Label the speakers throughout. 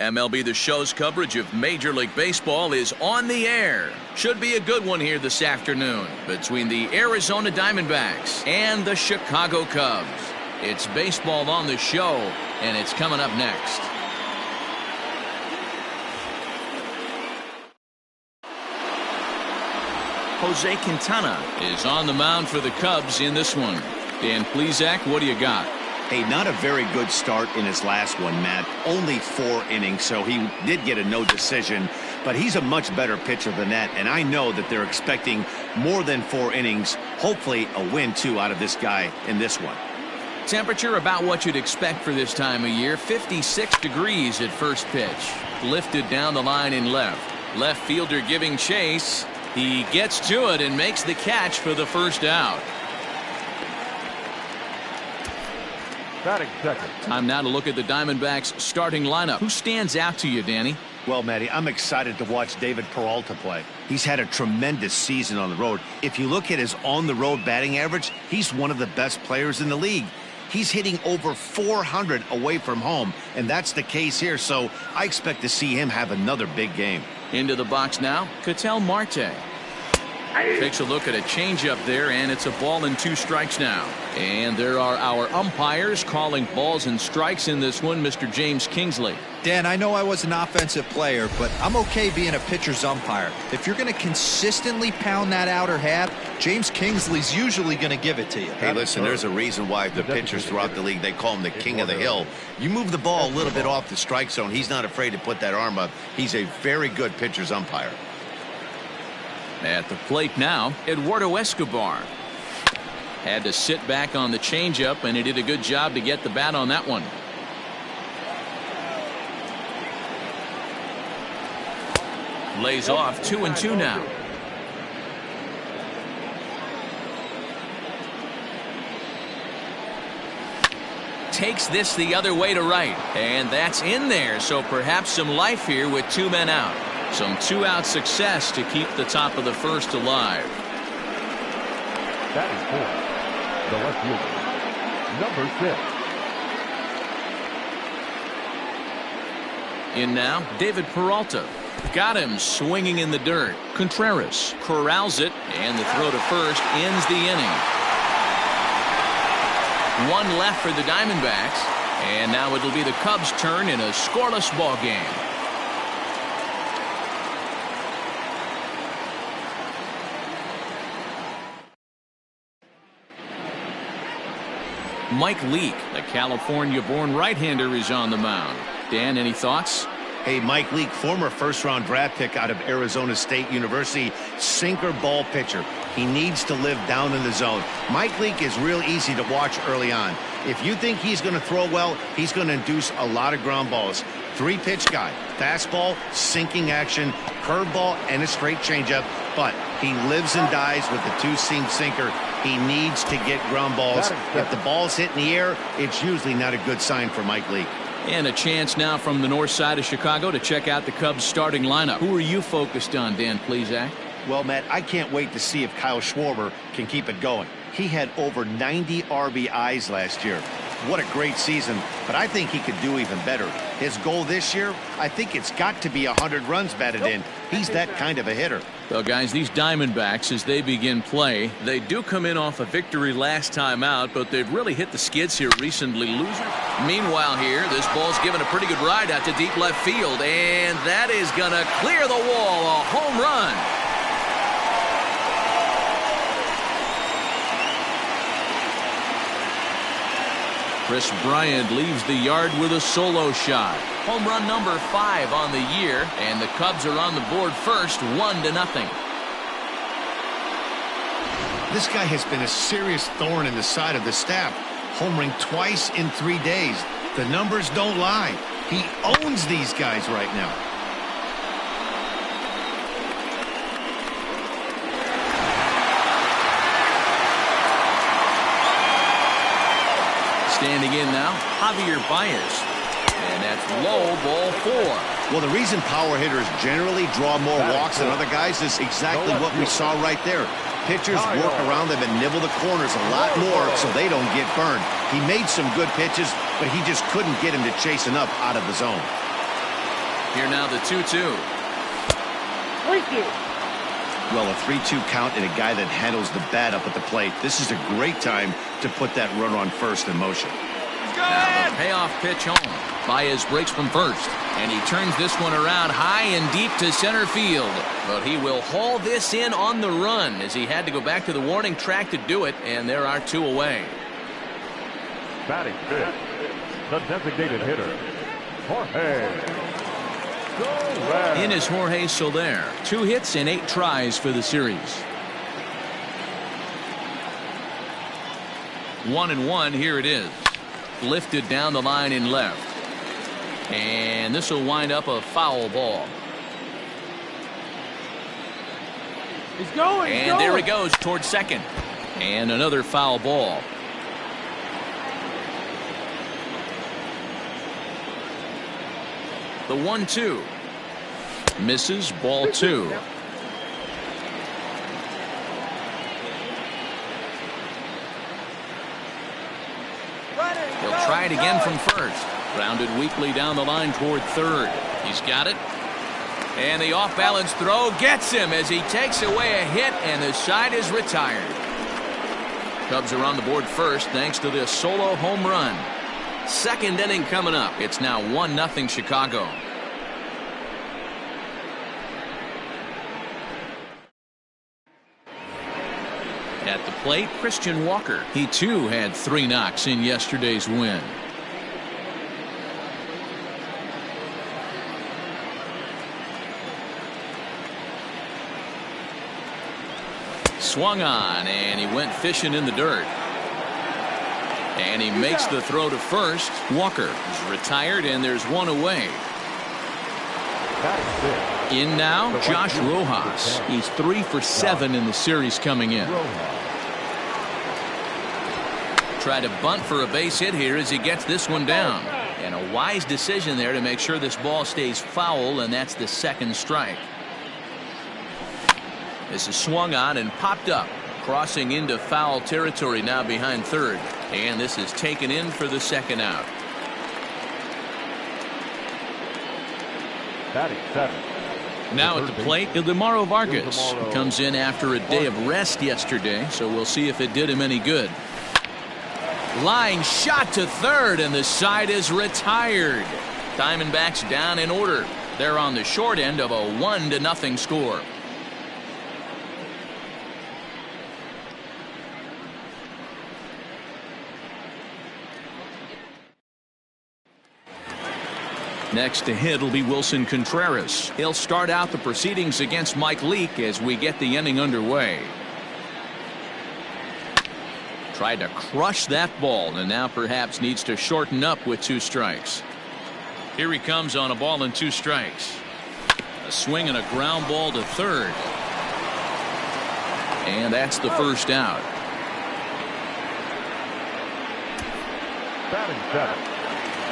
Speaker 1: MLB The Show's coverage of Major League Baseball is on the air. Should be a good one here this afternoon between the Arizona Diamondbacks and the Chicago Cubs. It's baseball on the show, and it's coming up next. Jose Quintana is on the mound for the Cubs in this one. Dan Plesac, what do you got?
Speaker 2: Hey, not a very good start in his last one, Matt. Only 4 innings, so he did get a no decision. But he's a much better pitcher than that, and I know that they're expecting more than 4 innings. Hopefully a win, too, out of this guy in this one.
Speaker 1: Temperature about what you'd expect for this time of year. 56 degrees at first pitch. Lifted down the line in left. Left fielder giving chase. He gets to it and makes the catch for the first out.
Speaker 3: Batting second.
Speaker 1: Time now to look at the Diamondbacks starting lineup. Who stands out to you, Danny?
Speaker 2: Well, Matty, I'm excited to watch David Peralta play. He's had a tremendous season on the road. If you look at his on-the-road batting average, he's one of the best players in the league. He's hitting over 400 away from home, and that's the case here, so I expect to see him have another big game.
Speaker 1: Into the box now, Ketel Marte. Takes a look at a changeup there, and it's a ball and 2 strikes now. And there are our umpires calling balls and strikes in this one, Mr. James Kingsley.
Speaker 4: Dan, I know I was an offensive player, but I'm okay being a pitcher's umpire. If you're going to consistently pound that outer half, James Kingsley's usually going to give it to you.
Speaker 2: Hey, listen, there's a reason why the pitchers throughout the league, they call him the king of the hill. You move the ball a little bit off the strike zone, he's not afraid to put that arm up. He's a very good pitcher's umpire.
Speaker 1: At the plate now, Eduardo Escobar. Had to sit back on the changeup, and he did a good job to get the bat on that one. Lays off 2-2 now. Takes this the other way to right, and that's in there, so perhaps some life here with 2 men out. Some 2-out success to keep the top of the first alive.
Speaker 3: That is 4. The left fielder, number 6.
Speaker 1: In now, David Peralta. Got him swinging in the dirt. Contreras corrals it, and the throw to first ends the inning. 1 left for the Diamondbacks, and now it'll be the Cubs' turn in a scoreless ball game. Mike Leake, the California-born right-hander, is on the mound. Dan, any thoughts?
Speaker 2: Hey, Mike Leake, former first-round draft pick out of Arizona State University, sinker ball pitcher. He needs to live down in the zone. Mike Leake is real easy to watch early on. If you think he's going to throw well, he's going to induce a lot of ground balls. 3-pitch guy, fastball, sinking action, curveball, and a straight changeup. But he lives and dies with the 2-seam sinker. He needs to get ground balls. If the ball's hit in the air, it's usually not a good sign for Mike Leake.
Speaker 1: And a chance now from the north side of Chicago to check out the Cubs starting lineup. Who are you focused on, Dan Plesac?
Speaker 2: Well, Matt, I can't wait to see if Kyle Schwarber can keep it going. He had over 90 RBIs last year. What a great season, but I think he could do even better. His goal this year, I think it's got to be 100 runs batted in. He's that kind of a hitter.
Speaker 1: Well, guys, these Diamondbacks, as they begin play, they do come in off a victory last time out, but they've really hit the skids here recently. Losers. Meanwhile here, this ball's given a pretty good ride out to deep left field, and that is going to clear the wall. A home run. Chris Bryant leaves the yard with a solo shot. Home run number 5 on the year, and the Cubs are on the board first, 1-0.
Speaker 2: This guy has been a serious thorn in the side of the staff, homering twice in 3 days. The numbers don't lie. He owns these guys right now.
Speaker 1: Standing in now, Javier Baez. And that's low, ball 4.
Speaker 2: Well, the reason power hitters generally draw more walks than other guys is exactly what we saw right there. Pitchers work around them and nibble the corners a lot more so they don't get burned. He made some good pitches, but he just couldn't get him to chase enough out of the zone.
Speaker 1: Here now the 2-2.
Speaker 2: Well, a 3-2 count and a guy that handles the bat up at the plate. This is a great time to put that runner on first in motion.
Speaker 1: Now the payoff pitch home. Baez breaks from first, and he turns this one around high and deep to center field. But he will haul this in on the run as he had to go back to the warning track to do it, and there are 2 away.
Speaker 3: Batting fifth, the designated hitter, Jorge Soler.
Speaker 1: In is Jorge Soler. 2 hits and 8 tries for the series. 1-1. Here it is. Lifted down the line in left. And this will wind up a foul ball.
Speaker 5: He's going.
Speaker 1: And there he goes towards second. And another foul ball. The 1-2. Misses, ball 2. He'll try it again from first. Grounded weakly down the line toward third. He's got it. And the off-balance throw gets him as he takes away a hit, and the side is retired. Cubs are on the board first thanks to this solo home run. Second inning coming up. It's now 1-0 Chicago. At the plate, Christian Walker. He too had 3 knocks in yesterday's win. Swung on, and he went fishing in the dirt. And he makes the throw to first. Walker is retired, and there's 1 away. In now, Josh Rojas. He's 3 for 7 in the series coming in. Try to bunt for a base hit here as he gets this one down. And a wise decision there to make sure this ball stays foul, and that's the 2nd strike. This is swung on and popped up, crossing into foul territory now behind third. And this is taken in for the 2nd out.
Speaker 3: Batting 7th.
Speaker 1: Now at the plate, Ildemaro Vargas comes in after a day of rest yesterday, so we'll see if it did him any good. Line shot to third, and the side is retired. Diamondbacks down in order. They're on the short end of a 1-0 score. Next to hit will be Wilson Contreras. He'll start out the proceedings against Mike Leake as we get the inning underway. Tried to crush that ball, and now perhaps needs to shorten up with 2 strikes. Here he comes on a ball and 2 strikes. A swing and a ground ball to third. And that's the 1st out.
Speaker 3: Batting 7th,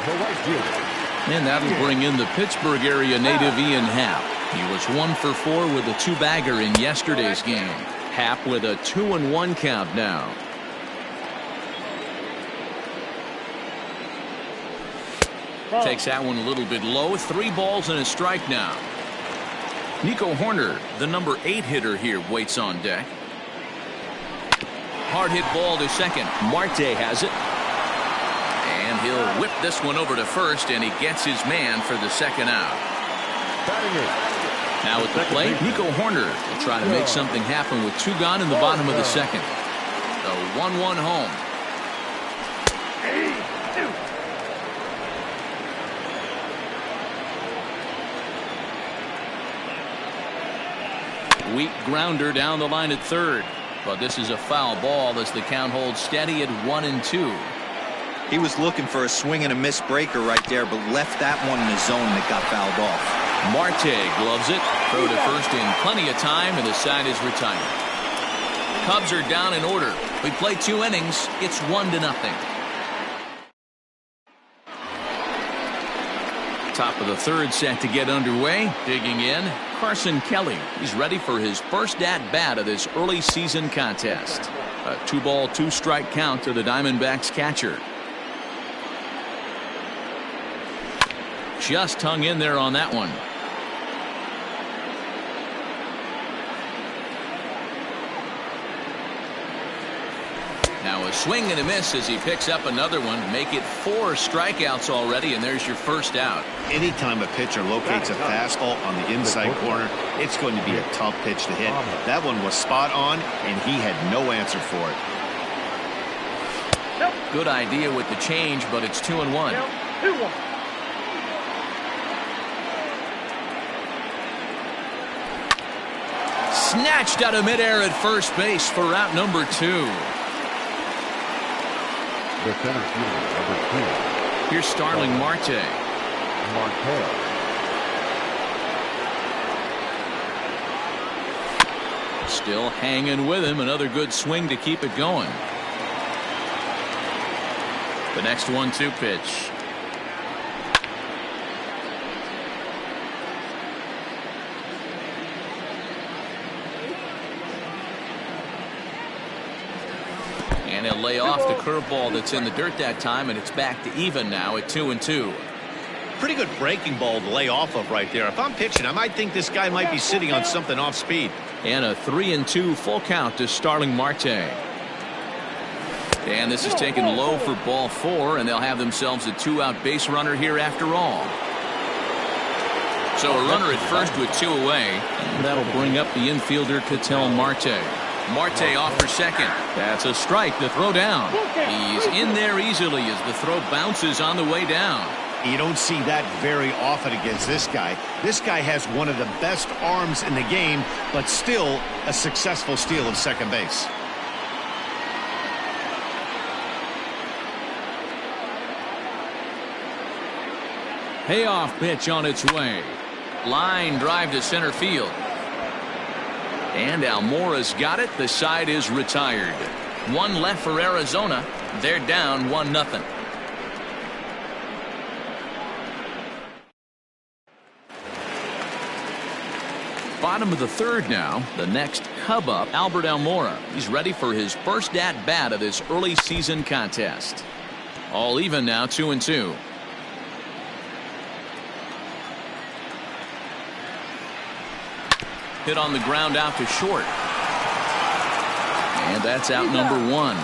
Speaker 3: the right fielder.
Speaker 1: And that'll bring in the Pittsburgh area native Ian Happ. He was 1 for 4 with a 2-bagger in yesterday's game. Happ with a 2-1 count now. Takes that one a little bit low. 3 balls and a strike now. Nico Hoerner, the number 8 hitter here, waits on deck. Hard hit ball to second. Marte has it. And he'll whip this one over to first, and he gets his man for the 2nd out. Now at the plate, Nico Hoerner will try to make something happen with 2 gone in the bottom of the 2nd. The 1-1 home. Weak grounder down the line at third. But this is a foul ball as the count holds steady at 1-2.
Speaker 4: He was looking for a swing and a miss breaker right there, but left that one in the zone that got fouled off.
Speaker 1: Marte gloves it. Throw to first in plenty of time, and the side is retired. Cubs are down in order. We play 2 innings. It's 1-0. Top of the 3rd set to get underway. Digging in, Carson Kelly. He's ready for his first at-bat of this early season contest. A 2-ball, 2-strike count to the Diamondbacks catcher. just hung in there on that one. Now a swing and a miss as he picks up another one. Make it 4 strikeouts already, and there's your first out.
Speaker 2: Anytime a pitcher locates a fastball on the inside corner, it's going to be a tough pitch to hit. That one was spot on, and he had no answer for it.
Speaker 1: Good idea with the change, but it's 2-1.
Speaker 5: 2-1.
Speaker 1: Snatched out of midair at first base for out number 2.
Speaker 3: The center fielder, number 2.
Speaker 1: Here's Starling Marte.
Speaker 3: Marte.
Speaker 1: Still hanging with him. Another good swing to keep it going. The next 1-2 pitch. And he'll lay off the curveball that's in the dirt that time, and it's back to even now at 2-2.
Speaker 2: Pretty good breaking ball to lay off of right there. If I'm pitching, I might think this guy might be sitting on something off speed.
Speaker 1: And a 3-2 full count to Starling Marte. And this is taken low for ball 4, and they'll have themselves a 2-out base runner here after all. So a runner at first with 2 away, and that'll bring up the infielder Ketel Marte. Marte off for second. That's a strike. The throw down. He's in there easily as the throw bounces on the way down.
Speaker 2: You don't see that very often against this guy. This guy has one of the best arms in the game, but still a successful steal of second base.
Speaker 1: Payoff pitch on its way. Line drive to center field. And Almora's got it. The side is retired. 1 left for Arizona. They're down 1-0. Bottom of the 3rd now. The next Cub up, Albert Almora. He's ready for his first at-bat of this early season contest. All even now, 2-2. Hit on the ground out to short. And that's out number 1.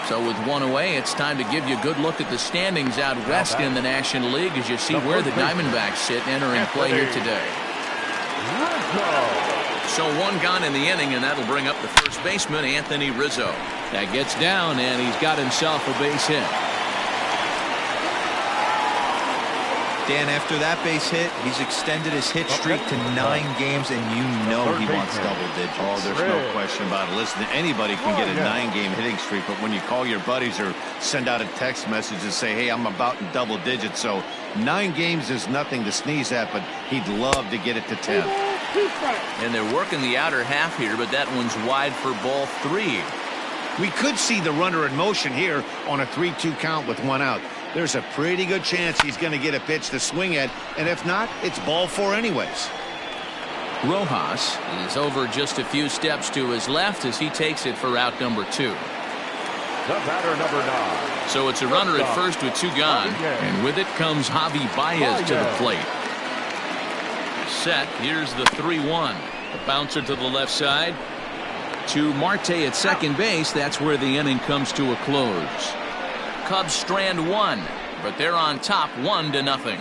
Speaker 1: So with 1 away, it's time to give you a good look at the standings out west in the National League as you see where the Diamondbacks sit entering play here today. So 1 gone in the inning, and that'll bring up the first baseman, Anthony Rizzo. That gets down, and he's got himself a base hit.
Speaker 4: Dan, after that base hit, he's extended his hit streak to 9 games, and you know he wants double digits.
Speaker 2: Oh, there's no question about it. Listen, anybody can get a 9-game hitting streak, but when you call your buddies or send out a text message and say, hey, I'm about in double digits, so 9 games is nothing to sneeze at, but he'd love to get it to 10.
Speaker 1: And they're working the outer half here, but that one's wide for ball 3.
Speaker 2: We could see the runner in motion here on a 3-2 count with 1 out. There's a pretty good chance he's going to get a pitch to swing at, and if not, it's ball 4 anyways.
Speaker 1: Rojas is over just a few steps to his left as he takes it for out number 2.
Speaker 3: The batter, number 9.
Speaker 1: So it's a runner at first with 2 gone, and with it comes Javi Baez to the plate. Set. Here's the 3-1. The bouncer to the left side. To Marte at second base. That's where the inning comes to a close. Cubs strand 1, but they're on top 1-0.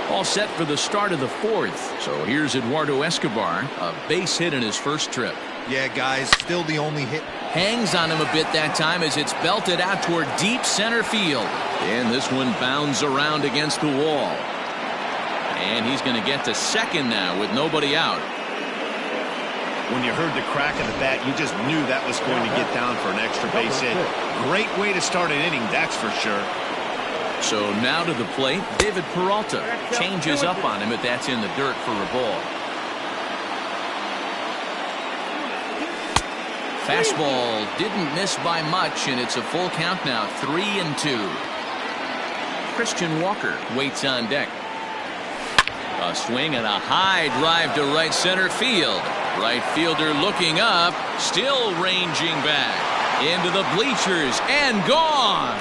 Speaker 1: All set for the start of the 4th. So here's Eduardo Escobar, a base hit in his first trip.
Speaker 4: Yeah, guys, still the only hit.
Speaker 1: Hangs on him a bit that time as it's belted out toward deep center field. And this one bounds around against the wall. And he's going to get to second now with nobody out.
Speaker 2: When you heard the crack of the bat, you just knew that was going to get down for an extra base hit. Great way to start an inning, that's for sure.
Speaker 1: So now to the plate, David Peralta changes up on him, but that's in the dirt for a ball. Fastball didn't miss by much, and it's a full count now, 3-2. Christian Walker waits on deck. A swing and a high drive to right center field. Right fielder looking up, still ranging back. Into the bleachers and gone.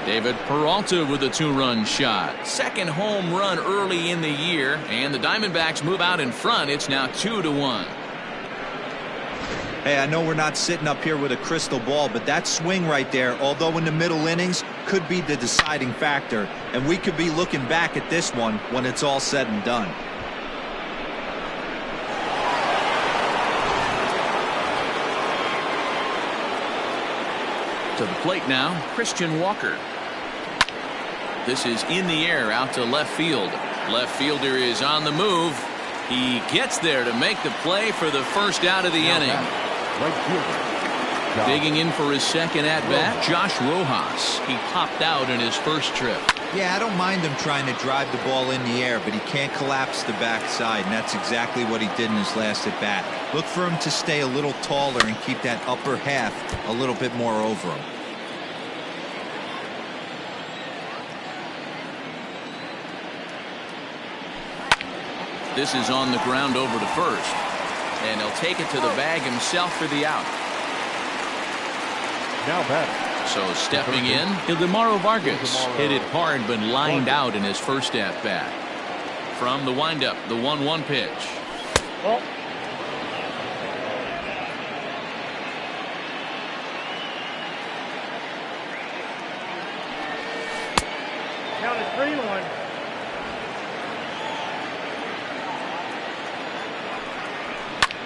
Speaker 1: David Peralta with a 2-run shot. Second home run early in the year, and the Diamondbacks move out in front. It's now 2-1.
Speaker 4: Hey, I know we're not sitting up here with a crystal ball, but that swing right there, although in the middle innings, could be the deciding factor. And we could be looking back at this one when it's all said and done.
Speaker 1: To the plate now, Christian Walker. This is in the air out to left field. Left fielder is on the move. He gets there to make the play for the first out of the inning. Digging in for his second at-bat, Josh Rojas. He popped out in his first trip.
Speaker 4: Yeah, I don't mind him trying to drive the ball in the air, but he can't collapse the backside, and that's exactly what he did in his last at-bat. Look for him to stay a little taller and keep that upper half a little bit more over him.
Speaker 1: This is on the ground over to first, and he'll take it to the bag himself for the out.
Speaker 3: Now batting.
Speaker 1: So stepping in, Ildemaro Vargas hit it hard but lined out in his first at-bat. From the windup, the 1-1 pitch.
Speaker 5: Oh. Count is 3-1.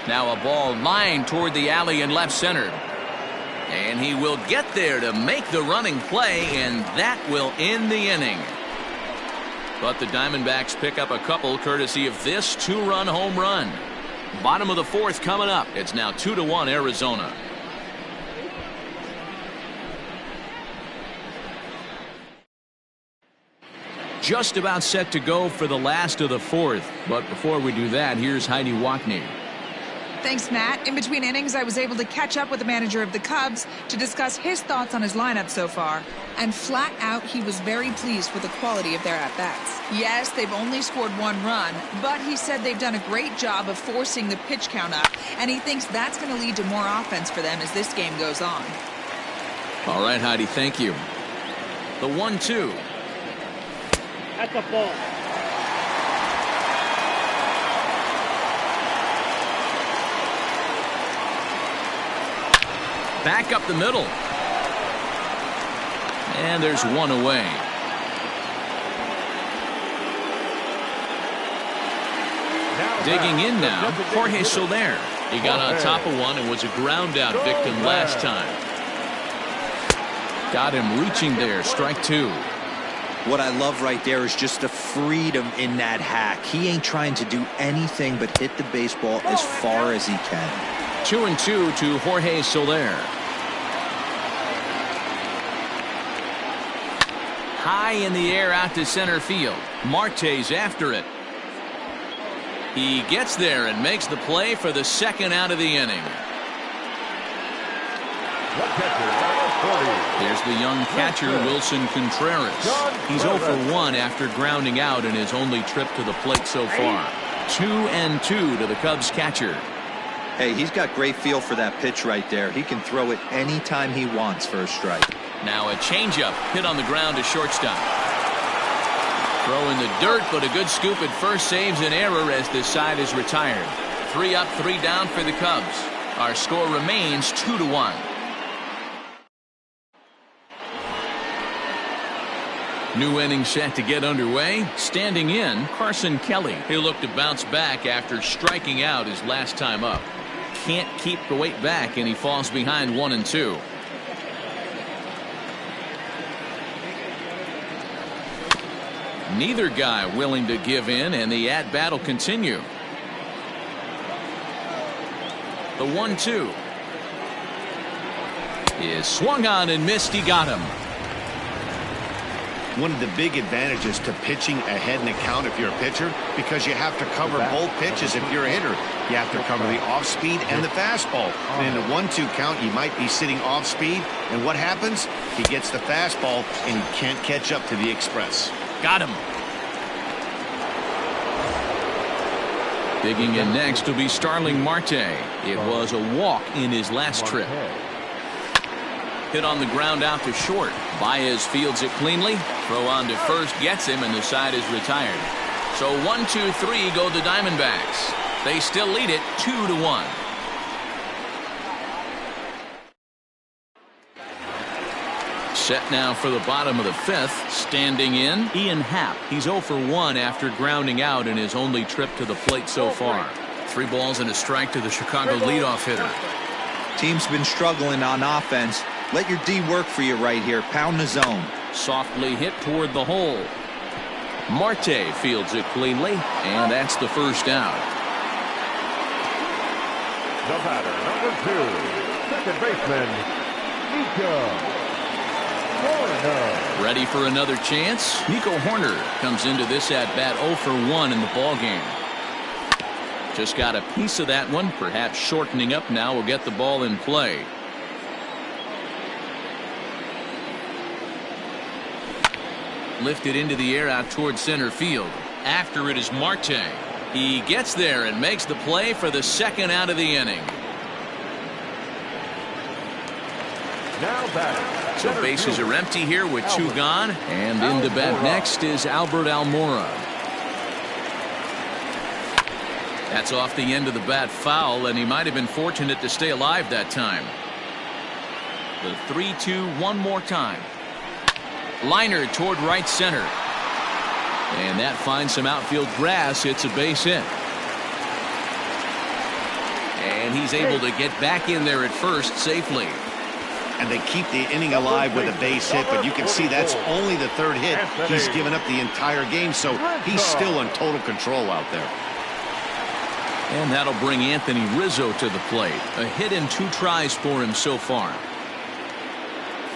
Speaker 1: Now a ball lined toward the alley and left center. And he will get there to make the running play, and that will end the inning. But the Diamondbacks pick up a couple courtesy of this 2-run home run. Bottom of the fourth coming up. It's now 2-1 Arizona. Just about set to go for the last of the fourth. But before we do that, here's Heidi Watney.
Speaker 6: Thanks, Matt. In between innings, I was able to catch up with the manager of the Cubs to discuss his thoughts on his lineup so far. And flat out, he was very pleased with the quality of their at-bats. Yes, they've only scored 1 run, but he said they've done a great job of forcing the pitch count up, and he thinks that's going to lead to more offense for them as this game goes on.
Speaker 1: All right, Heidi, thank you. The 1-2.
Speaker 5: That's a ball.
Speaker 1: Back up the middle. And there's one away. Digging in now, Jorge Soler. He got on top of one and was a ground out victim last time. Got him reaching there, strike 2.
Speaker 4: What I love right there is just the freedom in that hack. He ain't trying to do anything but hit the baseball as far as he can.
Speaker 1: 2-2 to Jorge Soler. High in the air out to center field. Marte's after it. He gets there and makes the play for the second out of the inning. There's the young catcher, Wilson Contreras. He's 0 for 1 after grounding out in his only trip to the plate so far. 2-2 to the Cubs catcher.
Speaker 4: Hey, he's got great feel for that pitch right there. He can throw it anytime he wants for a strike.
Speaker 1: Now a changeup hit on the ground to shortstop. Throw in the dirt, but a good scoop at first saves an error as this side is retired. 3 up, 3 down for the Cubs. Our score remains 2-1. New inning set to get underway. Standing in, Carson Kelly. He'll look to bounce back after striking out his last time up. Can't keep the weight back, and he falls behind 1-2. Neither guy willing to give in, and the at-bat will continue. The 1-2 is swung on and missed. He got him.
Speaker 2: One of the big advantages to pitching ahead in the count if you're a pitcher, because you have to cover both pitches if you're a hitter. You have to cover the off-speed and the fastball. And in a 1-2 count, you might be sitting off-speed, and what happens? He gets the fastball, and he can't catch up to the express.
Speaker 1: Got him. Digging in next will be Starling Marte. It was a walk in his last trip. Hit on the ground out to short. Baez fields it cleanly. Throw on to first gets him, and the side is retired. So 1-2-3 go the Diamondbacks. They still lead it 2-1. Set now for the bottom of the fifth. Standing in, Ian Happ. He's 0 for 1 after grounding out in his only trip to the plate so far. 3 balls and a strike to the Chicago leadoff hitter.
Speaker 4: Team's been struggling on offense. Let your D work for you right here. Pound the zone.
Speaker 1: Softly hit toward the hole. Marte fields it cleanly, and that's the first out.
Speaker 3: The batter, number 2, second baseman, Nico Hoerner.
Speaker 1: Ready for another chance? Nico Hoerner comes into this at-bat 0 for 1 in the ballgame. Just got a piece of that one. Perhaps shortening up now will get the ball in play. Lifted into the air out toward center field. After it is Marte. He gets there and makes the play for the second out of the inning.
Speaker 3: Now batting.
Speaker 1: So bases are empty here with 2 gone. And in to bat next is Albert Almora. That's off the end of the bat foul, and he might have been fortunate to stay alive that time. The 3-2 one more time. Liner toward right center. And that finds some outfield grass. It's a base hit. And he's able to get back in there at first safely.
Speaker 2: And they keep the inning alive with a base hit, but you can see that's only the 3rd hit he's given up the entire game, so he's still in total control out there.
Speaker 1: And that'll bring Anthony Rizzo to the plate. A hit in 2 tries for him so far.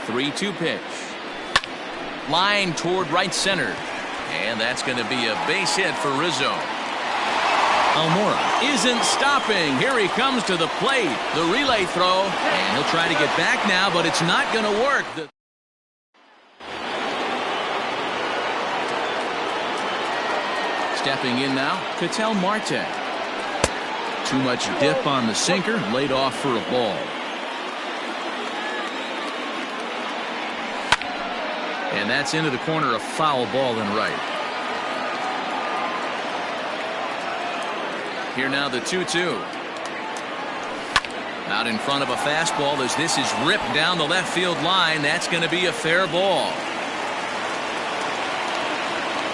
Speaker 1: 3-2 pitch. Line toward right center. And that's going to be a base hit for Rizzo. Almora isn't stopping. Here he comes to the plate. The relay throw. And he'll try to get back now, but it's not going to work. Stepping in now, Ketel Marte. Too much dip on the sinker. Laid off for a ball. And that's into the corner, a foul ball in right. Here now the 2-2. Out in front of a fastball as this is ripped down the left field line. That's going to be a fair ball.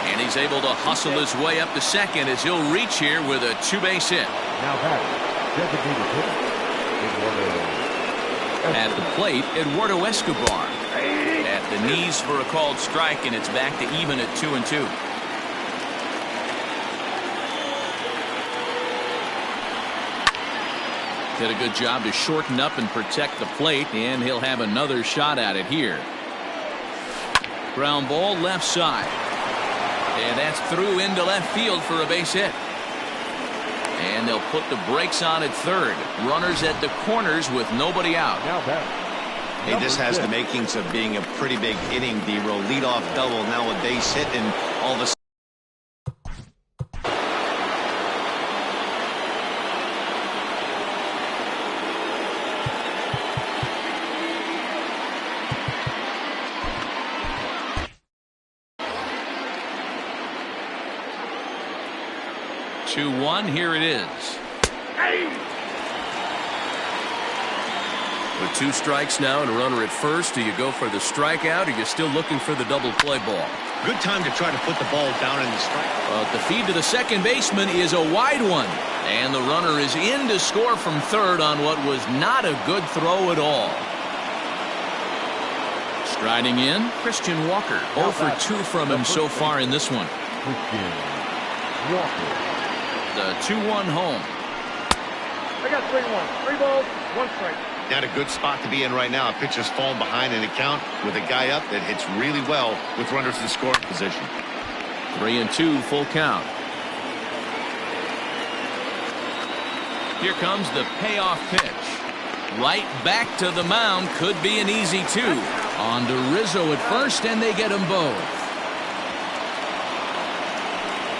Speaker 1: And he's able to hustle his way up to second as he'll reach here with a 2-base hit.
Speaker 3: Now batting, designated hitter,
Speaker 1: At the plate, Eduardo Escobar. At the knees for a called strike, and it's back to even at 2-2. Did a good job to shorten up and protect the plate, and he'll have another shot at it here. Ground ball left side. And that's through into left field for a base hit. And they'll put the brakes on at third. Runners at the corners with nobody out.
Speaker 3: now batting.
Speaker 2: Hey, this has the makings of being a pretty big inning, D-Row. Leadoff double, now a base hit, and all of a sudden.
Speaker 1: 2-1, here it is. With 2 strikes now and a runner at first, do you go for the strikeout, or are you still looking for the double play ball?
Speaker 2: Good time to try to put the ball down in the strike.
Speaker 1: But the feed to the second baseman is a wide one. And the runner is in to score from third on what was not a good throw at all. Striding in, Christian Walker. 0 for 2 from him so far in this one.
Speaker 3: Christian Walker.
Speaker 1: The 2-1 home.
Speaker 5: I got 3-1. 3 balls, 1 strike.
Speaker 2: Not a good spot to be in right now. A pitcher's falling behind in a count with a guy up that hits really well with runners in scoring position.
Speaker 1: 3-2 full count. Here comes the payoff pitch. Right back to the mound. Could be an easy 2. On to Rizzo at first, and they get them both.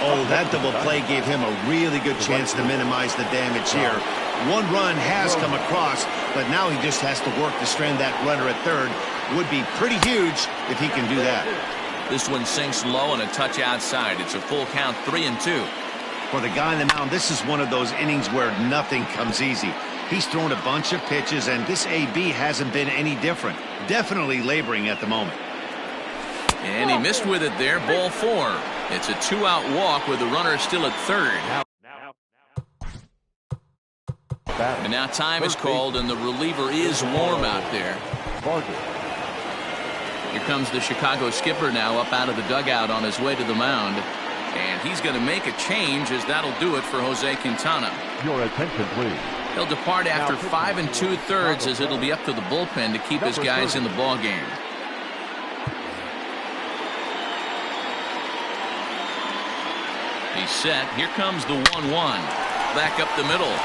Speaker 2: Oh, that double play gave him a really good chance to minimize the damage here. One run has come across, but now he just has to work to strand that runner at third. Would be pretty huge if he can do that.
Speaker 1: This one sinks low and a touch outside. It's a full count, 3-2.
Speaker 2: For the guy on the mound, this is one of those innings where nothing comes easy. He's thrown a bunch of pitches, and this AB hasn't been any different. Definitely laboring at the moment.
Speaker 1: And he missed with it there, ball 4. It's a 2-out walk with the runner still at third. And now time is called, and the reliever is warm out there. Here comes the Chicago skipper now up out of the dugout on his way to the mound. And he's going to make a change, as that'll do it for Jose Quintana.
Speaker 3: Your attention, please.
Speaker 1: He'll depart after 5 2/3, as it'll be up to the bullpen to keep his guys in the ball game. He's set. Here comes the 1-1. Back up the middle.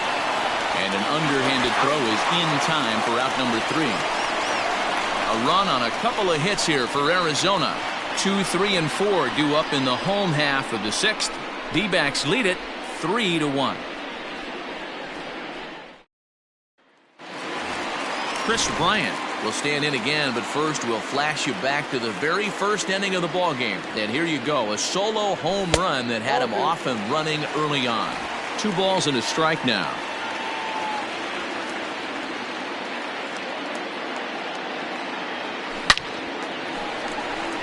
Speaker 1: And an underhanded throw is in time for out number 3. A run on a couple of hits here for Arizona. 2, 3, and 4 due up in the home half of the 6th. D-backs lead it 3-1. Chris Bryant will stand in again, but first we'll flash you back to the very first inning of the ball game. And here you go, a solo home run that had him off and running early on. 2 balls and a strike now.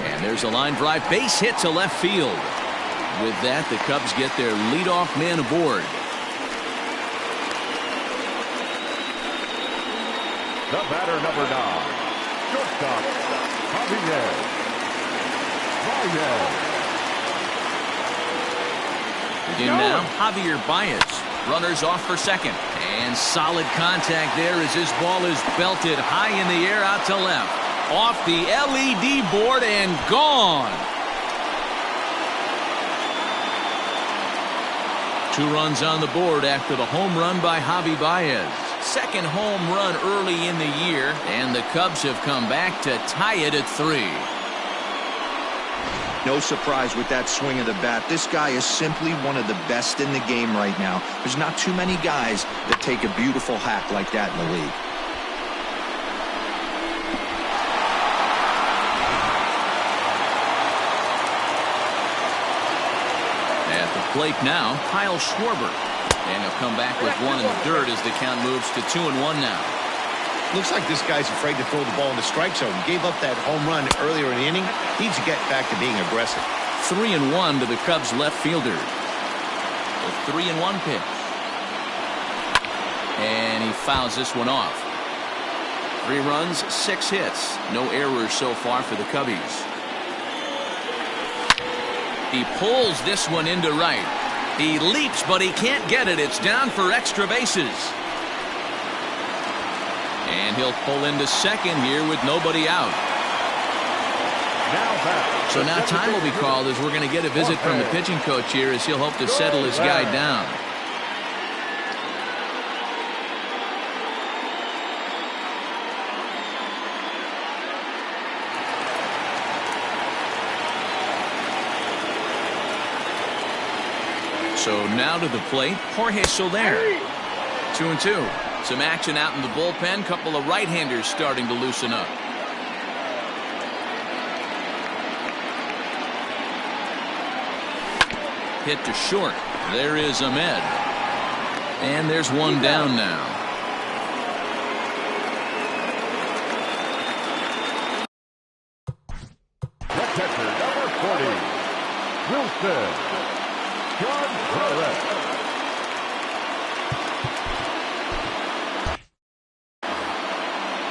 Speaker 1: And there's a line drive, base hit to left field. With that, the Cubs get their leadoff man aboard.
Speaker 3: The batter, number 9, shortstop, Javier Baez.
Speaker 1: In now, Javier Baez. Runners off for second. And solid contact there as this ball is belted high in the air out to left. Off the LED board and gone. 2 runs on the board after the home run by Javi Baez. Second home run early in the year, and the Cubs have come back to tie it at 3.
Speaker 7: No surprise with that swing of the bat. This guy is simply one of the best in the game right now. There's not too many guys that take a beautiful hack like that in the league.
Speaker 1: At the plate now, Kyle Schwarber. And he'll come back with 1 in the dirt as the count moves to 2-1 now.
Speaker 2: Looks like this guy's afraid to throw the ball in the strike zone. Gave up that home run earlier in the inning. Needs to get back to being aggressive.
Speaker 1: 3-1 to the Cubs left fielder. The 3-1 pitch. And he fouls this one off. 3 runs, 6 hits. No errors so far for the Cubbies. He pulls this one into right. He leaps, but he can't get it. It's down for extra bases. And he'll pull into second here with nobody out. So now time will be called, as we're going to get a visit from the pitching coach here, as he'll hope to settle his guy down. So now to the plate, Jorge Soler. 2-2. Some action out in the bullpen. Couple of right-handers starting to loosen up. Hit to short. There is Ahmed. And there's one down now.
Speaker 3: The catcher, number 40, Wilson Contreras.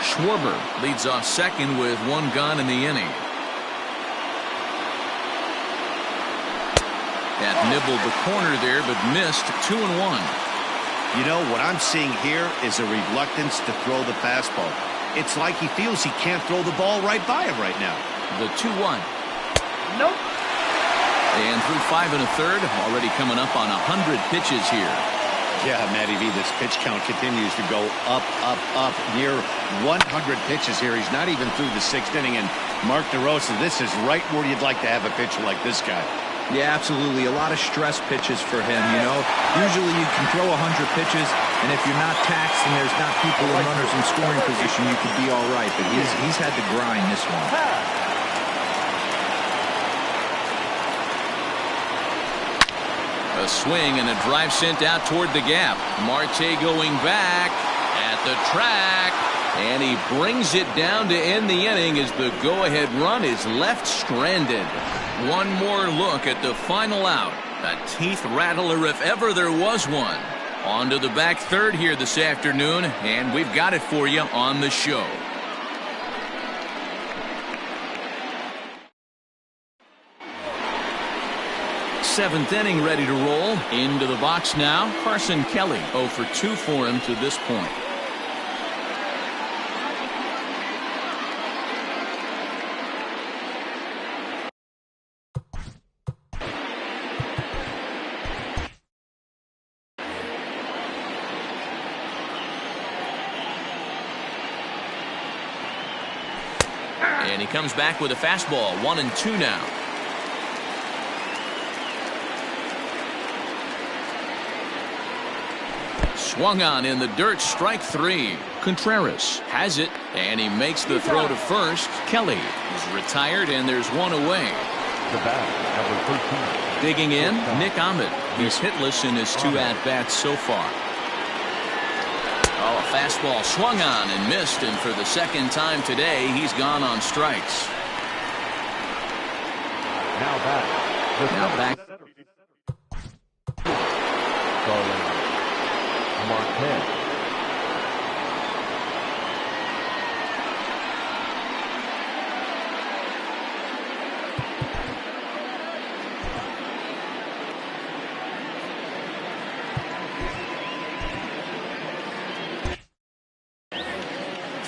Speaker 1: Schwarber leads off second with 1 gone in the inning. That nibbled the corner there, but missed. 2-1.
Speaker 2: You know, what I'm seeing here is a reluctance to throw the fastball. It's like he feels he can't throw the ball right by him right now.
Speaker 1: The 2-1.
Speaker 5: Nope.
Speaker 1: And through 5 1/3, already coming up on 100 pitches here.
Speaker 2: Yeah, Matty V, this pitch count continues to go up, up, up. Near 100 pitches here. He's not even through the 6th inning. And Mark DeRosa, this is right where you'd like to have a pitcher like this guy.
Speaker 4: Yeah, absolutely. A lot of stress pitches for him, you know. Usually you can throw 100 pitches, and if you're not taxed and there's not people and runners in scoring position, you could be all right. But he's had to grind this one.
Speaker 1: A swing and a drive sent out toward the gap. Marte going back at the track, and he brings it down to end the inning as the go-ahead run is left stranded. One more look at the final out. A teeth rattler if ever there was one. On to the back third here this afternoon, and we've got it for you on the show. Seventh inning ready to roll. Into the box now. Carson Kelly 0 for 2 for him to this point. And he comes back with a fastball. 1-2 now. Swung on in the dirt, strike 3. Contreras has it, and he makes the throw to first. Kelly is retired, and there's one away.
Speaker 3: The bat, number 13.
Speaker 1: Digging in, Nick Ahmed. He's hitless in his 2 at-bats so far. Oh, a fastball swung on and missed, and for the second time today, he's gone on strikes.
Speaker 3: Now back. Marquez.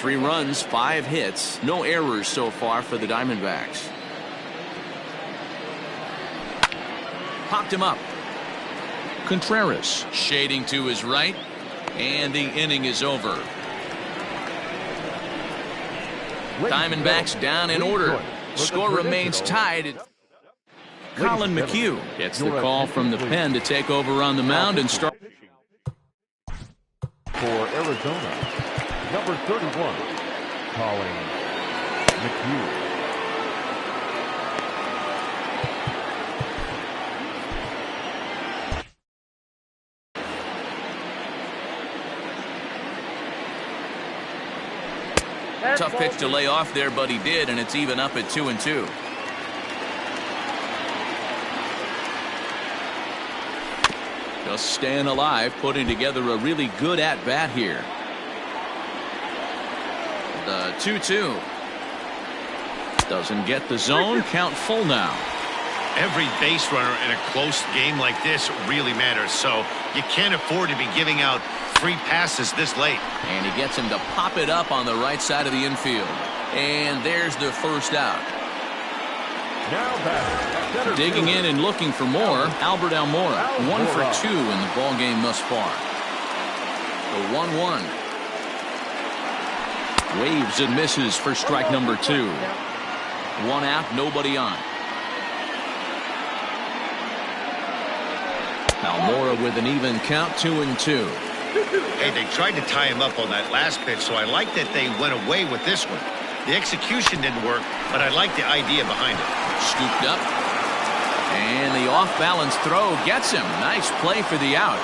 Speaker 1: Three runs, 5 hits, no errors so far for the Diamondbacks. Popped him up. Contreras shading to his right, and the inning is over. Diamondbacks down in order. Score remains tied. Colin McHugh gets the call from the pen to take over on the mound and start.
Speaker 3: For Arizona, number 31, Colin McHugh.
Speaker 1: Tough pitch to lay off there, but he did, and it's even up at 2-2. Just staying alive, putting together a really good at-bat here. The 2-2. Doesn't get the zone. Count full now.
Speaker 2: Every base runner in a close game like this really matters, so you can't afford to be giving out free passes this late.
Speaker 1: And he gets him to pop it up on the right side of the infield. And there's the first out.
Speaker 3: Now back.
Speaker 1: Digging in and looking for more, Albert Almora. 1 for 2 in the ball game thus far. The 1-1. Waves and misses for strike number 2. 1 out, nobody on. Almora with an even count, 2-2.
Speaker 2: Hey, they tried to tie him up on that last pitch, so I like that they went away with this one. The execution didn't work, but I like the idea behind it.
Speaker 1: Scooped up. And the off-balance throw gets him. Nice play for the out.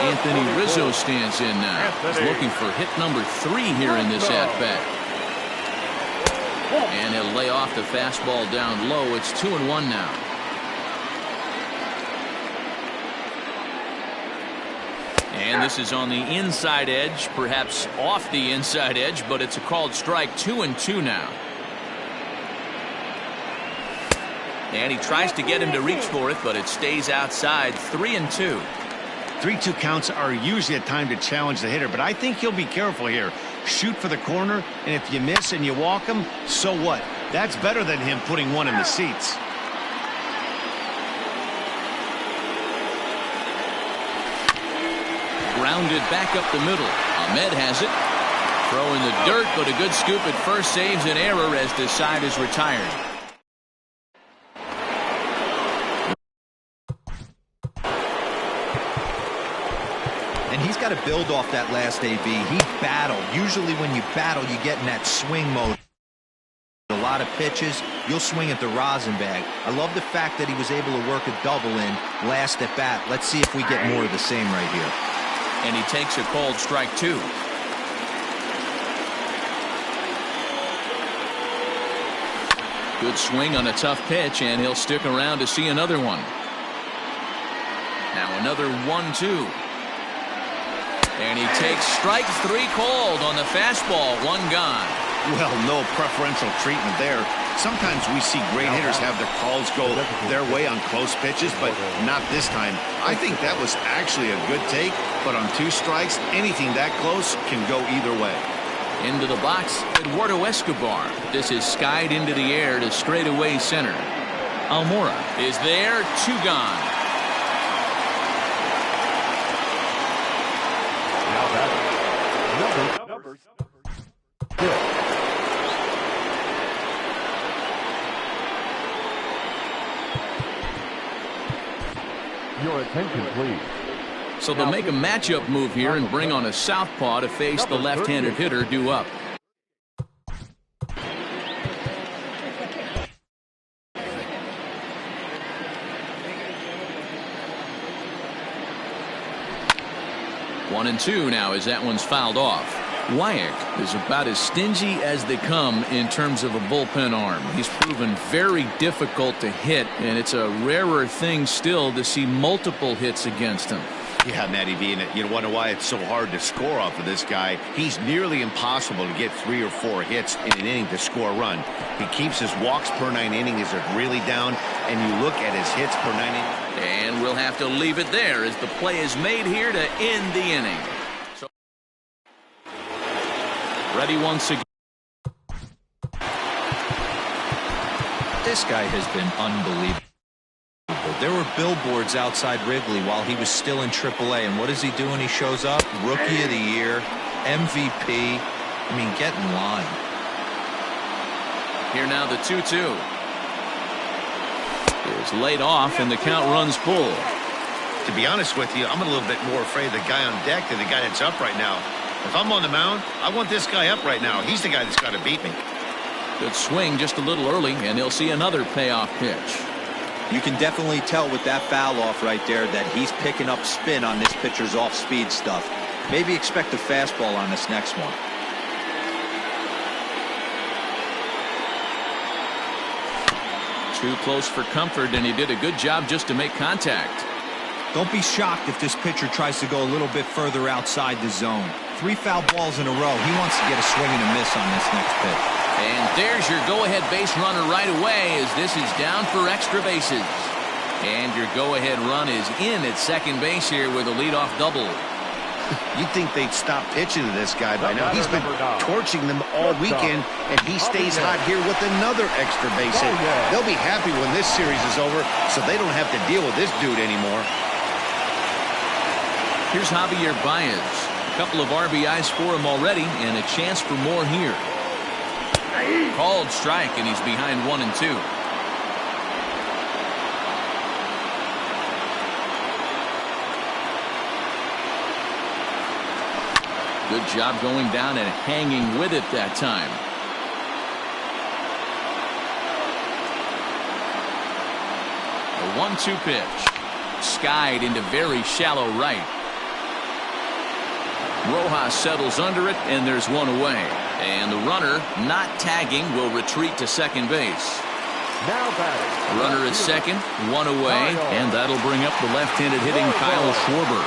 Speaker 1: Anthony Rizzo stands in now. He's looking for hit number 3 here in this at-bat. And he'll lay off the fastball down low. It's 2-1 now. And this is on the inside edge, perhaps off the inside edge, but it's a called strike. 2-2 now. And he tries to get him to reach for it, but it stays outside. 3-2.
Speaker 2: 3-2 counts are usually a time to challenge the hitter, but I think he'll be careful here. Shoot for the corner, and if you miss and you walk him, so what? That's better than him putting one in the seats.
Speaker 1: Grounded back up the middle. Ahmed has it. Throw in the dirt, but a good scoop at first saves an error as Desai is retired.
Speaker 4: got to build off that last AB. He battled. Usually when you battle, you get in that swing mode. A lot of pitches, you'll swing at the rosin bag. I love the fact that he was able to work a double in last at bat. Let's see if we get more of the same right here.
Speaker 1: And he takes a called strike 2. Good swing on a tough pitch, and he'll stick around to see another one. Now another 1-2. And he takes strike 3 called on the fastball. 1 gone.
Speaker 2: Well, no preferential treatment there. Sometimes we see great hitters have their calls go their way on close pitches, but not this time. I think that was actually a good take, but on 2 strikes, anything that close can go either way.
Speaker 1: Into the box, Eduardo Escobar. This is skied into the air to straightaway center. Almora is there. 2 gone.
Speaker 3: Now batting, number 6. Your attention, please.
Speaker 1: So they'll make a matchup move here and bring on a southpaw to face the left-handed hitter due up. One and 2 now as that one's fouled off. Wyack is about as stingy as they come in terms of a bullpen arm. He's proven very difficult to hit, and it's a rarer thing still to see multiple hits against him.
Speaker 2: Yeah, Matty V, and you wonder why it's so hard to score off of this guy. He's nearly impossible to get 3 or 4 hits in an inning to score a run. He keeps his walks per 9 innings really down, and you look at his hits per 9 innings.
Speaker 1: And we'll have to leave it there as the play is made here to end the inning. So ready once again.
Speaker 4: This guy has been unbelievable. There were billboards outside Wrigley while he was still in AAA, and what does he do when he shows up? Rookie of the Year, MVP. I mean, get in line.
Speaker 1: Here now the 2-2. Is laid off, and the count runs full.
Speaker 2: To be honest with you, I'm a little bit more afraid of the guy on deck than the guy that's up right now. If I'm on the mound, I want this guy up right now. He's the guy that's got to beat me.
Speaker 1: Good swing just a little early, and he'll see another payoff pitch.
Speaker 4: You can definitely tell with that foul off right there that he's picking up spin on this pitcher's off-speed stuff. Maybe expect a fastball on this next one.
Speaker 1: Too close for comfort, and he did a good job just to make contact.
Speaker 4: Don't be shocked if this pitcher tries to go a little bit further outside the zone. 3 foul balls in a row. He wants to get a swing and a miss on this next pitch.
Speaker 1: And there's your go-ahead base runner right away as this is down for extra bases. And your go-ahead run is in at second base here with a leadoff double.
Speaker 2: You'd think they'd stop pitching to this guy by now. He's been torching them all weekend, and he stays hot here with another extra base hit. They'll be happy when this series is over, so they don't have to deal with this dude anymore.
Speaker 1: Here's Javier Baez. A couple of RBIs for him already, and a chance for more here. Called strike, and he's behind 1-2. Good job going down and hanging with it that time. A 1-2 pitch. Skied into very shallow right. Rojas settles under it, and there's one away. And the runner, not tagging, will retreat to second base.
Speaker 3: Now batting.
Speaker 1: Runner at second, one away, and that'll bring up the left-handed hitting Kyle Schwarber.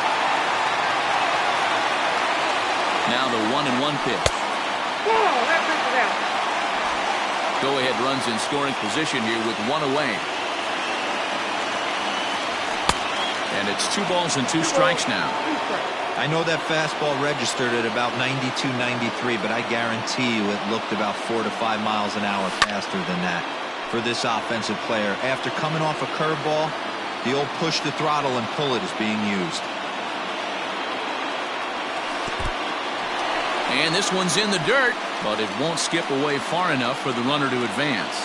Speaker 1: Now the 1-1 pitch. Go-ahead runs in scoring position here with one away. And it's 2 balls and 2 strikes now.
Speaker 4: I know that fastball registered at about 92, 93, but I guarantee you it looked about 4 to 5 miles an hour faster than that for this offensive player. After coming off a curveball, the old push the throttle and pull it is being used.
Speaker 1: And this one's in the dirt, but it won't skip away far enough for the runner to advance.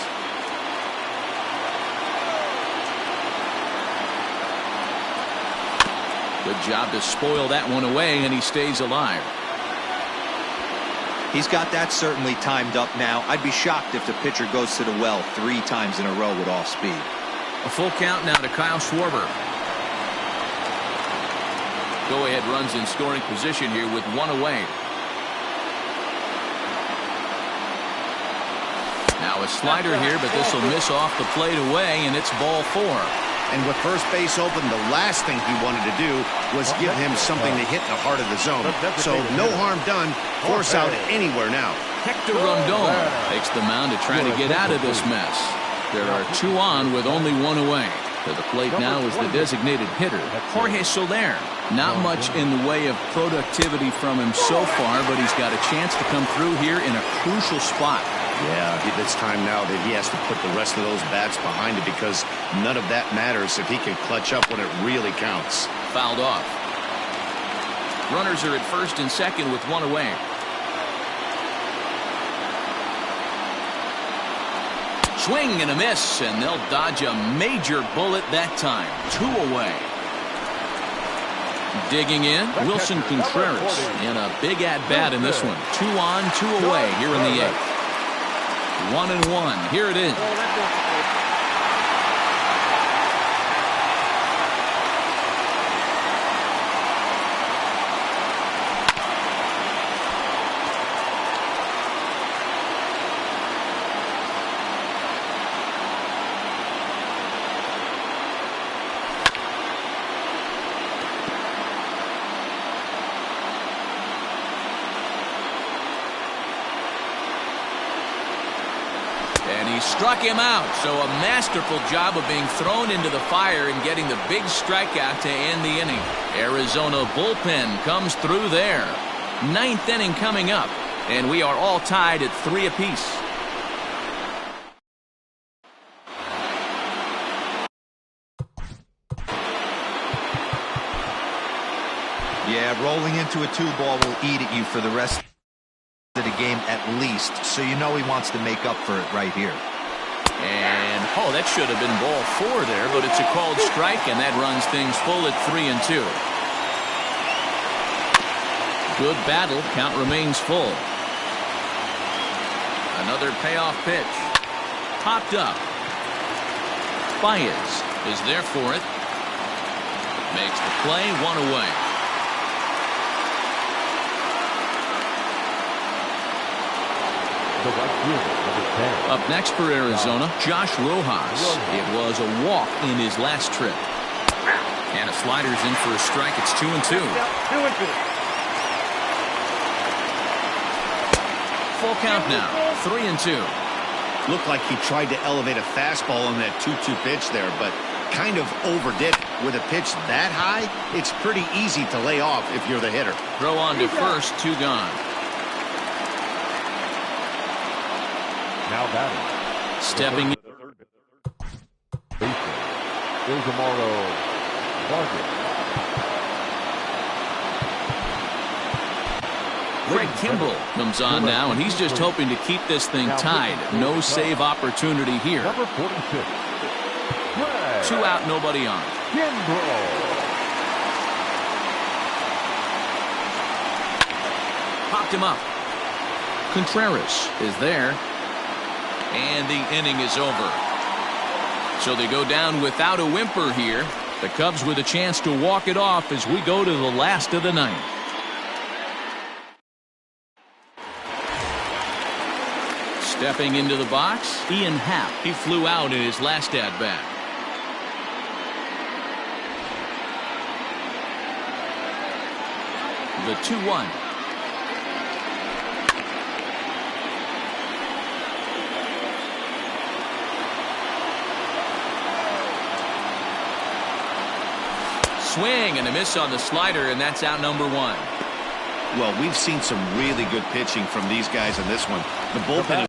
Speaker 1: Good job to spoil that one away, and he stays alive.
Speaker 7: He's got that certainly timed up now. I'd be shocked if the pitcher goes to the well 3 times in a row with off speed.
Speaker 1: A full count now to Kyle Schwarber. Go-ahead runs in scoring position here with 1 away. Now a slider here, but this will miss off the plate away, and it's ball 4.
Speaker 2: And with first base open, the last thing he wanted to do was give him something to hit in the heart of the zone. So no harm done. Force out anywhere now.
Speaker 1: Hector Rondon takes the mound to try to get out of this mess. There are 2 on with only 1 away. To the plate now is the designated hitter, Jorge Soler. Not much in the way of productivity from him so far, but he's got a chance to come through here in a crucial spot.
Speaker 2: Yeah, it's time now that he has to put the rest of those bats behind it, because none of that matters if he can clutch up when it really counts.
Speaker 1: Fouled off. Runners are at first and second with 1 away. Swing and a miss, and they'll dodge a major bullet that time. 2 away. Digging in, Wilson Contreras, and a big at-bat in this one. 2 on, 2 away here in the 8th. 1-1. Here it is. Struck him out, so a masterful job of being thrown into the fire and getting the big strikeout to end the inning. Arizona bullpen comes through there. 9th inning coming up, and we are all tied at 3 apiece.
Speaker 4: Yeah, rolling into a 2-ball will eat at you for the rest of the game at least, so you know he wants to make up for it right here.
Speaker 1: And, oh, that should have been ball 4 there, but it's a called strike, and that runs things full at 3-2. Good battle. Count remains full. Another payoff pitch. Popped up. Baez is there for it. Makes the play, 1 away. Up next for Arizona, Josh Rojas. It was a walk in his last trip. And a slider's in for a strike. It's 2-2. Full count now, 3-2.
Speaker 2: Looked like he tried to elevate a fastball on that 2-2 pitch there, but kind of overdid it. With a pitch that high, it's pretty easy to lay off if you're the hitter.
Speaker 1: Throw on to first, 2 gone.
Speaker 3: Now batting.
Speaker 1: Stepping in.
Speaker 3: Ilzamaro Vargas.
Speaker 1: Craig Kimbrell comes on now, and he's just hoping to keep this thing tied. No save opportunity here.
Speaker 3: Number 46.
Speaker 1: 2 out, nobody on.
Speaker 3: Kimbrell.
Speaker 1: Popped him up. Contreras is there. And the inning is over. So they go down without a whimper here. The Cubs with a chance to walk it off as we go to the last of the 9th. Stepping into the box, Ian Happ. He flew out in his last at-bat. The 2-1. Swing and a miss on the slider, and that's out number 1.
Speaker 2: Well, we've seen some really good pitching from these guys in this one. The bullpen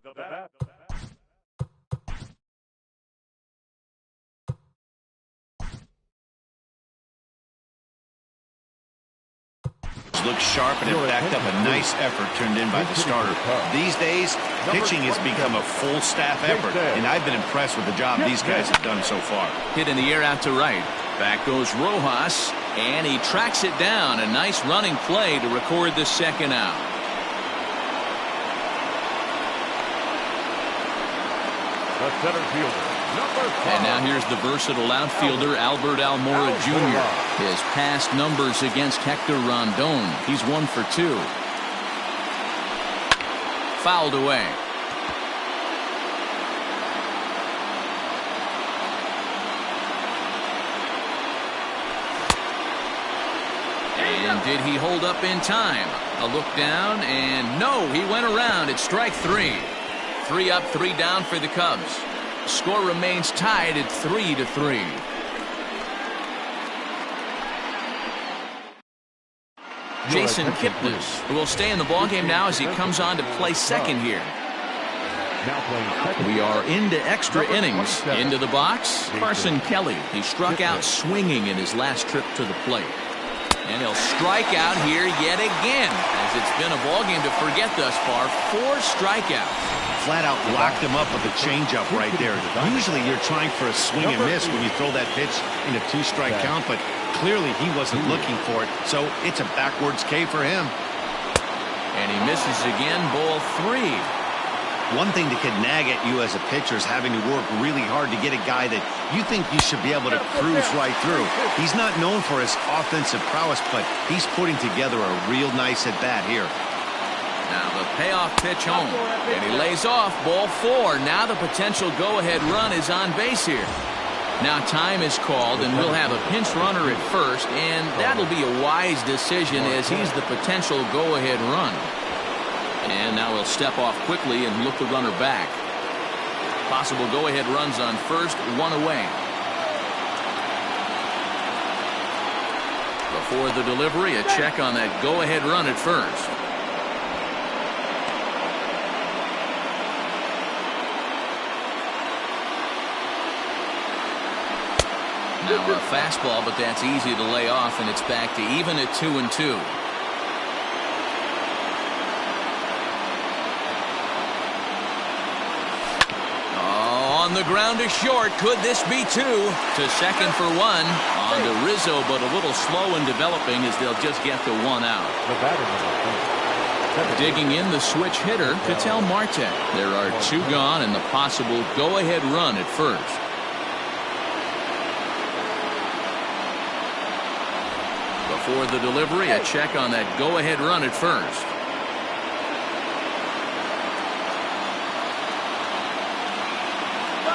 Speaker 2: looks sharp, and it backed up a nice effort turned in by the starter. These days, pitching has become a full staff effort, and I've been impressed with the job these guys have done so far.
Speaker 1: Hit in the air out to right. Back goes Rojas. And he tracks it down. A nice running play to record the second out.
Speaker 3: The center fielder, number 5.
Speaker 1: And now here's the versatile outfielder, Albert Almora Jr. His past numbers against Hector Rondon. He's 1 for 2. Fouled away. And did he hold up in time? A look down, and no, he went around. It's strike 3. 3 up, 3 down for the Cubs. Score remains tied at 3-3. Jason Kipnis, who will stay in the ballgame now as he comes on to play second here.
Speaker 3: Now playing second.
Speaker 1: We are into extra innings. Into the box, Carson Kelly. He struck out swinging in his last trip to the plate. And he'll strike out here yet again, as it's been a ballgame to forget thus far. 4 strikeouts.
Speaker 2: Flat out locked him up with a changeup right there. Usually you're trying for a swing and miss when you throw that pitch in a 2-strike count, but clearly he wasn't looking for it, so it's a backwards K for him.
Speaker 1: And he misses again, ball 3.
Speaker 2: One thing that could nag at you as a pitcher is having to work really hard to get a guy that you think you should be able to cruise right through. He's not known for his offensive prowess, but he's putting together a real nice at-bat here.
Speaker 1: Now the payoff pitch home, and he lays off, ball 4. Now the potential go-ahead run is on base here. Now time is called, and we'll have a pinch runner at first, and that'll be a wise decision as he's the potential go-ahead run. And now he'll step off quickly and look the runner back. Possible go-ahead runs on first, 1 away. Before the delivery, a check on that go-ahead run at first. Now a fastball, but that's easy to lay off, and it's back to even at 2-2. On the ground to short. Could this be 2? To second for 1. On to Rizzo, but a little slow in developing as they'll just get the 1 out.
Speaker 3: The batter,
Speaker 1: Digging in the switch hitter, Ketel Marte. There are 2 gone and the possible go-ahead run at first. Before the delivery, a check on that go-ahead run at first.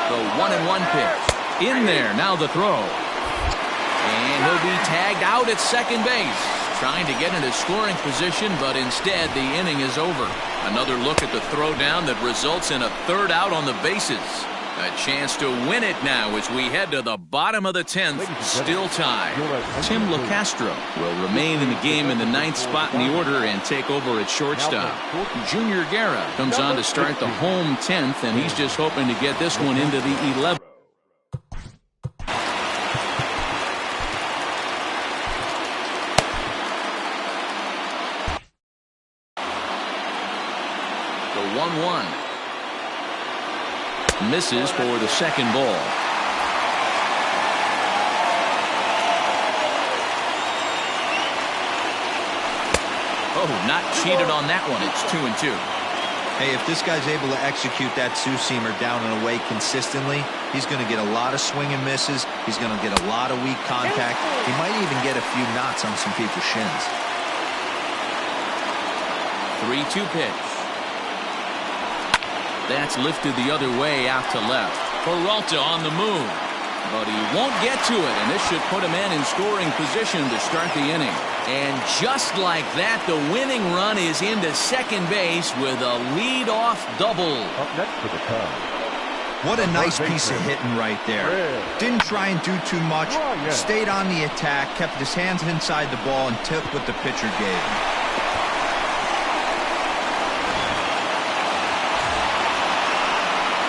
Speaker 1: The 1-1 pitch. In there, now the throw. And he'll be tagged out at second base. Trying to get into scoring position, but instead the inning is over. Another look at the throw down that results in a 3rd out on the bases. A chance to win it now as we head to the bottom of the 10th, still tied. Tim LeCastro will remain in the game in the 9th spot in the order and take over at shortstop. Junior Guerra comes on to start the home 10th, and he's just hoping to get this one into the 11th. The 1-1. Misses for the second ball. Oh, not cheated on that one. It's 2-2.
Speaker 4: Hey, if this guy's able to execute that two-seamer down and away consistently, he's going to get a lot of swing and misses. He's going to get a lot of weak contact. He might even get a few knots on some people's shins.
Speaker 1: 3-2 pitch. That's lifted the other way out to left. Peralta on the move. But he won't get to it, and this should put a man in scoring position to start the inning. And just like that, the winning run is into second base with a lead-off double.
Speaker 3: Up next for the Cubs.
Speaker 4: What a nice piece of hitting right there. Didn't try and do too much. Stayed on the attack, kept his hands inside the ball, and took what the pitcher gave him.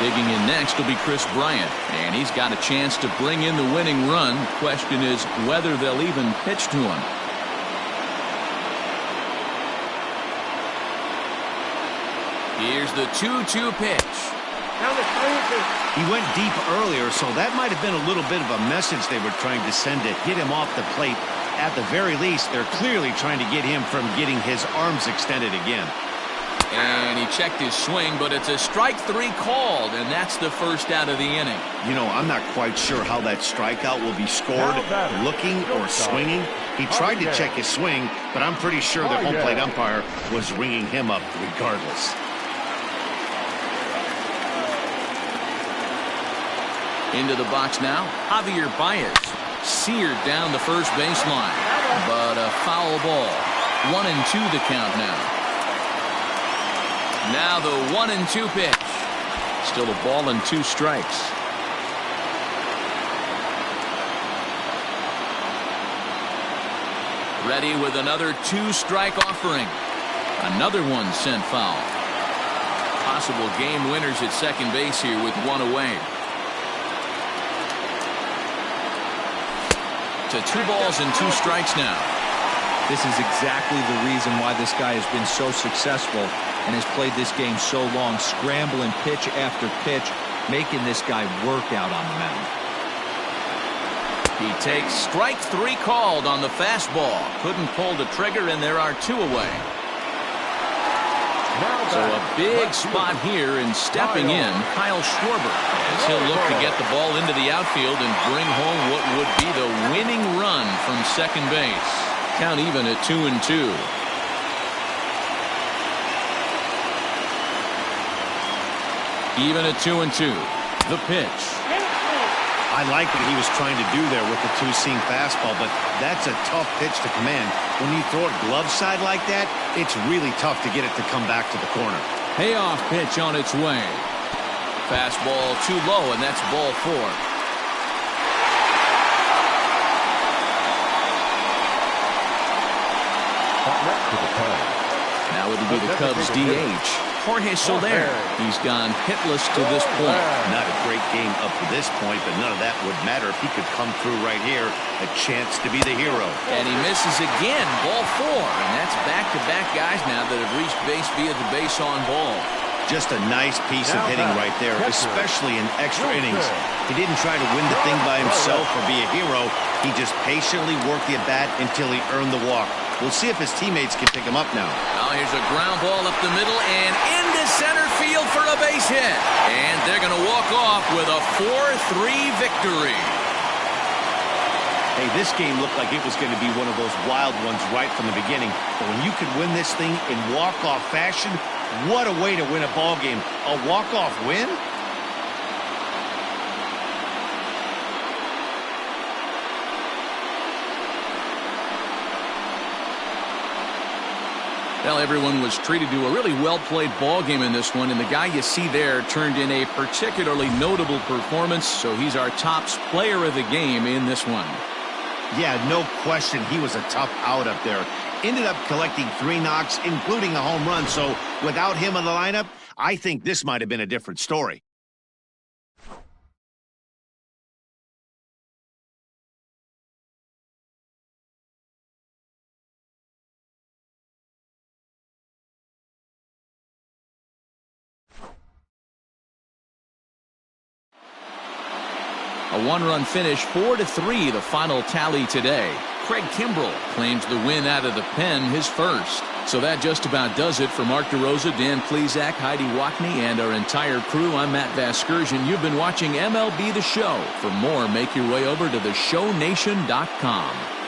Speaker 1: Digging in next will be Chris Bryant, and he's got a chance to bring in the winning run. The question is whether they'll even pitch to him. Here's the 2-2 pitch.
Speaker 5: Down to 3-2.
Speaker 2: He went deep earlier, so that might have been a little bit of a message they were trying to send to get him off the plate at the very least, they're clearly trying to get him from getting his arms extended again.
Speaker 1: And he checked his swing, but it's a strike 3 called, and that's the first out of the inning.
Speaker 2: You know, I'm not quite sure how that strikeout will be scored, looking or swinging. He tried to check his swing, but I'm pretty sure the home plate umpire was ringing him up regardless.
Speaker 1: Into the box now, Javier Baez. Seared down the first baseline, but a foul ball. 1-2 the count now. Now the 1-2 pitch. Still a ball and 2 strikes. Ready with another 2-strike offering. Another one sent foul. Possible game winners at second base here with 1 away. To 2 balls and 2 strikes now.
Speaker 4: This is exactly the reason why this guy has been so successful and has played this game so long, scrambling pitch after pitch, making this guy work out on the mound.
Speaker 1: He takes strike 3 called on the fastball. Couldn't pull the trigger, and there are 2 away. So a big spot here, and stepping in, Kyle Schwarber, as he'll look to get the ball into the outfield and bring home what would be the winning run from second base. Count even at 2-2. Even at 2-2. The pitch.
Speaker 2: I like what he was trying to do there with the 2-seam fastball, but that's a tough pitch to command. When you throw it glove side like that, it's really tough to get it to come back to the corner.
Speaker 1: Payoff pitch on its way. Fastball too low, and that's ball 4. Now it'll be the Cubs DH. Jorge Soler. He's gone hitless to this point.
Speaker 2: Not a great game up to this point, but none of that would matter if he could come through right here. A chance to be the hero.
Speaker 1: And he misses again. Ball 4. And that's back-to-back guys now that have reached base via the base on ball.
Speaker 2: Just a nice piece of hitting right there, especially in extra innings. He didn't try to win the thing by himself or be a hero. He just patiently worked the at-bat until he earned the walk. We'll see if his teammates can pick him up now.
Speaker 1: Now here's a ground ball up the middle and into center field for a base hit. And they're going to walk off with a 4-3 victory.
Speaker 2: Hey, this game looked like it was going to be one of those wild ones right from the beginning. But when you could win this thing in walk-off fashion, what a way to win a ball game. A walk-off win?
Speaker 1: Well, everyone was treated to a really well-played ball game in this one, and the guy you see there turned in a particularly notable performance, so he's our top player of the game in this one.
Speaker 2: Yeah, no question, he was a tough out up there. Ended up collecting 3 knocks, including a home run, so without him in the lineup, I think this might have been a different story.
Speaker 1: A 1-run finish, 4-3, the final tally today. Craig Kimbrell claims the win out of the pen, his first. So that just about does it for Mark DeRosa, Dan Plesac, Heidi Watney, and our entire crew. I'm Matt Vasgersian. You've been watching MLB The Show. For more, make your way over to theshownation.com.